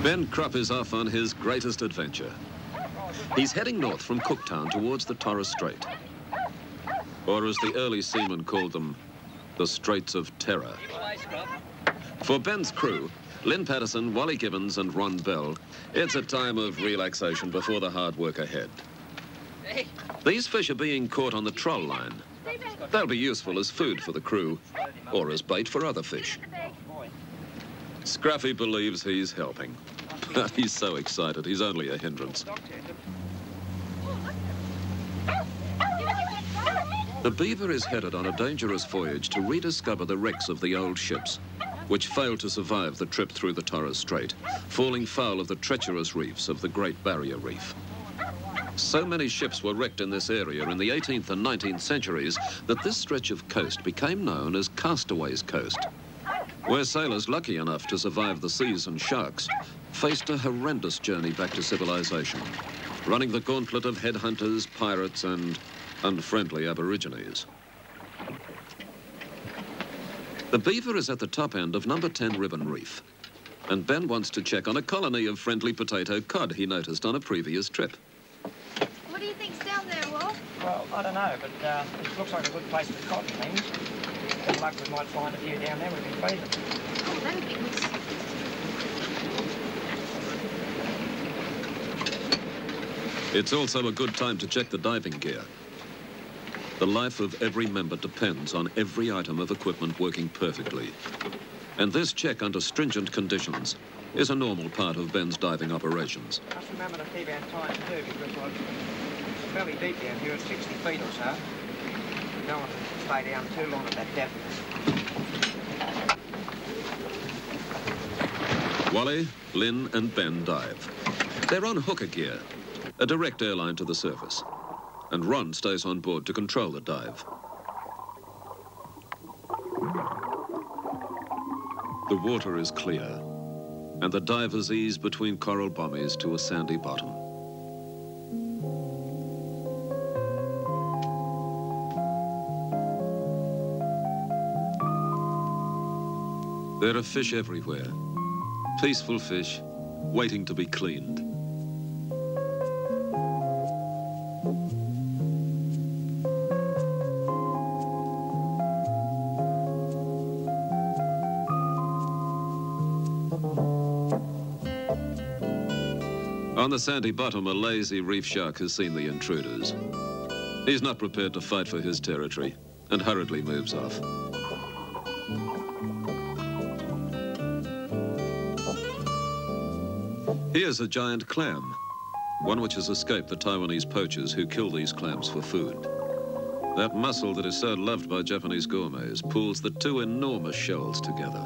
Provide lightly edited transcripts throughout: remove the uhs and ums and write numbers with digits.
Ben Cropp is off on his greatest adventure. He's heading north from Cooktown towards the Torres Strait. Or as the early seamen called them, the Straits of Terror. For Ben's crew, Lynn Patterson, Wally Gibbons and Ron Bell, it's a time of relaxation before the hard work ahead. These fish are being caught on the troll line. They'll be useful as food for the crew or as bait for other fish. Scruffy believes he's helping, but he's so excited he's only a hindrance. The Beaver is headed on a dangerous voyage to rediscover the wrecks of the old ships, which failed to survive the trip through the Torres Strait, falling foul of the treacherous reefs of the Great Barrier Reef. So many ships were wrecked in this area in the 18th and 19th centuries that this stretch of coast became known as Castaway's Coast, where sailors lucky enough to survive the seas and sharks faced a horrendous journey back to civilization, running the gauntlet of headhunters, pirates and unfriendly aborigines. The Beaver is at the top end of number 10 Ribbon Reef, and Ben wants to check on a colony of friendly potato cod he noticed on a previous trip. What do you think's down there, Will? Well, I don't know, but it looks like a good place for cod and things. Good luck, we might find a few down there we can feed them. Oh, that'd be good. It's also a good time to check the diving gear. The life of every member depends on every item of equipment working perfectly. And this check under stringent conditions is a normal part of Ben's diving operations. Just remember to keep our time too, because it's fairly deep down here, it's 60 feet or so. You don't want to stay down too long at that depth. Wally, Lynn and Ben dive. They're on hooker gear, a direct airline to the surface. And Ron stays on board to control the dive. The water is clear, and the divers ease between coral bommies to a sandy bottom. There are fish everywhere, peaceful fish waiting to be cleaned. On the sandy bottom, a lazy reef shark has seen the intruders. He's not prepared to fight for his territory and hurriedly moves off. Here's a giant clam, one which has escaped the Taiwanese poachers who kill these clams for food. That mussel that is so loved by Japanese gourmets pulls the two enormous shells together.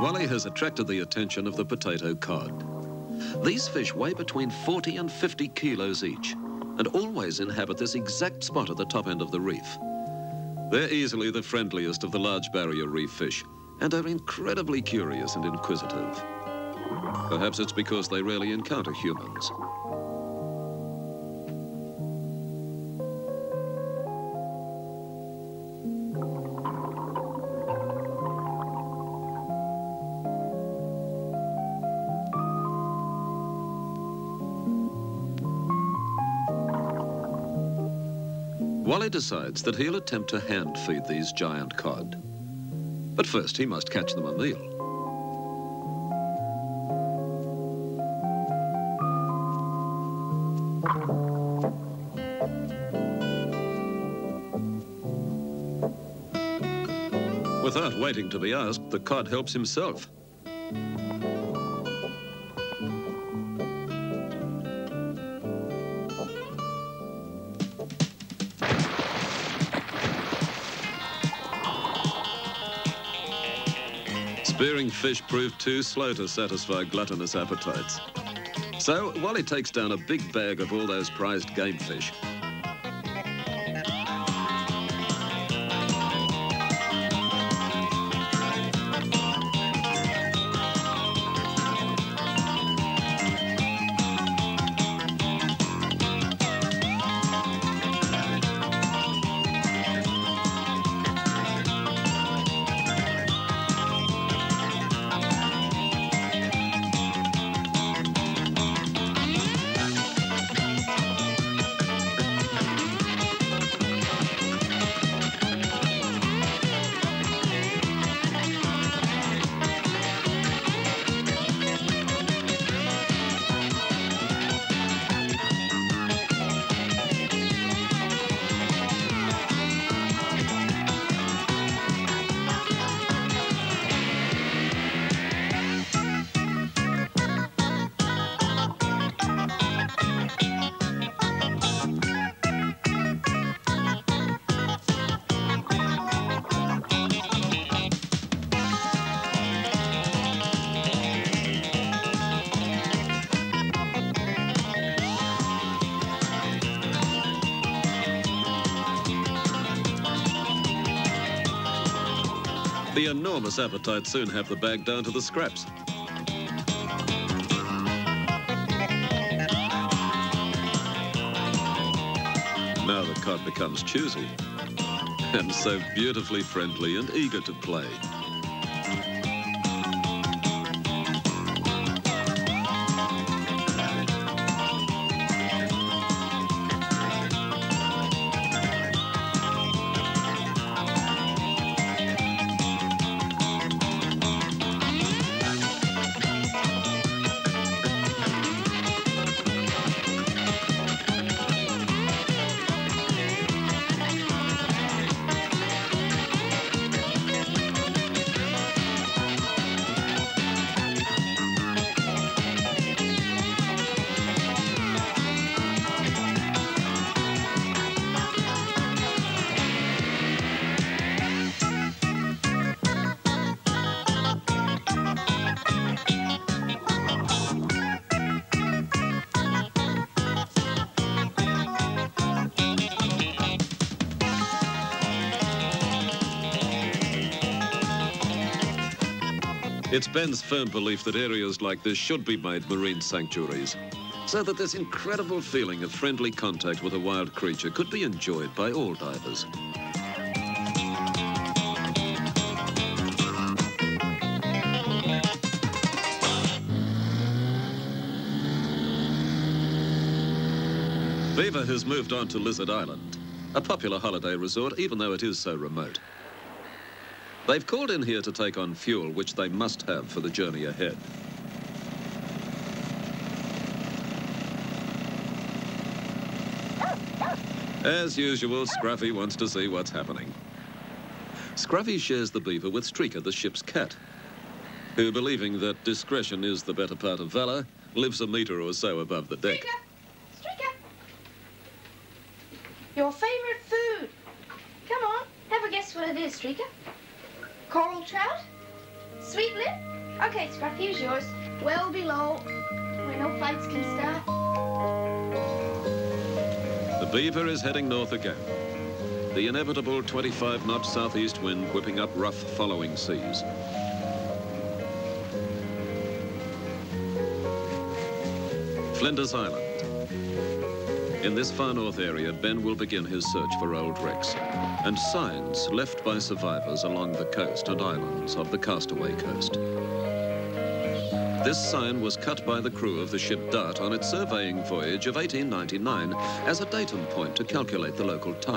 Wally has attracted the attention of the potato cod. These fish weigh between 40 and 50 kilos each and always inhabit this exact spot at the top end of the reef. They're easily the friendliest of the large barrier reef fish and are incredibly curious and inquisitive. Perhaps it's because they rarely encounter humans. Wally decides that he'll attempt to hand feed these giant cod. But first, he must catch them a meal. Without waiting to be asked, the cod helps himself. Spearing fish proved too slow to satisfy gluttonous appetites. So Wally takes down a big bag of all those prized game fish. The enormous appetite soon have the bag down to the scraps. Now the cod becomes choosy and so beautifully friendly and eager to play. It's Ben's firm belief that areas like this should be made marine sanctuaries, so that this incredible feeling of friendly contact with a wild creature could be enjoyed by all divers. Beaver has moved on to Lizard Island, a popular holiday resort, even though it is so remote. They've called in here to take on fuel, which they must have for the journey ahead. As usual, Scruffy wants to see what's happening. Scruffy shares the beaver with Streaker, the ship's cat, who, believing that discretion is the better part of valor, lives a metre or so above the deck. Streaker! Streaker! Your favourite food. Come on, have a guess what it is, Streaker. Coral trout? Sweet lip? Okay, Scruff, here's yours. Well below, where no fights can start. The beaver is heading north again. The inevitable 25-knot southeast wind whipping up rough following seas. Flinders Island. In this far north area, Ben will begin his search for old wrecks and signs left by survivors along the coast and islands of the Castaway coast. This sign was cut by the crew of the ship Dart on its surveying voyage of 1899 as a datum point to calculate the local time.